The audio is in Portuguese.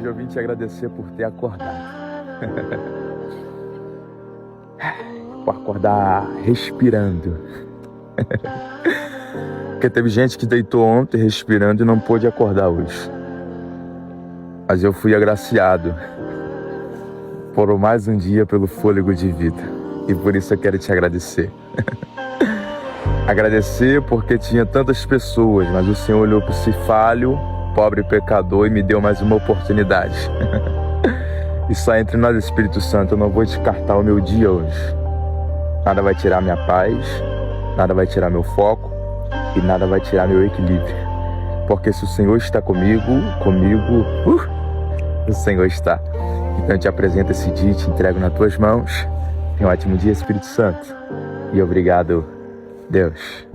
hoje eu vim te agradecer por ter acordado. Por acordar respirando. Porque teve gente que deitou ontem respirando e não pôde acordar hoje. Mas eu fui agraciado por mais um dia pelo fôlego de vida. E por isso eu quero te agradecer. Agradecer porque tinha tantas pessoas, mas o Senhor olhou para esse falho, pobre pecador, e me deu mais uma oportunidade. E só entre nós, Espírito Santo, eu não vou descartar o meu dia hoje. Nada vai tirar minha paz, nada vai tirar meu foco e nada vai tirar meu equilíbrio. Porque se o Senhor está comigo, o Senhor está. Então eu te apresento esse dia e te entrego nas tuas mãos. Tenha um ótimo dia, Espírito Santo. E obrigado, Deus.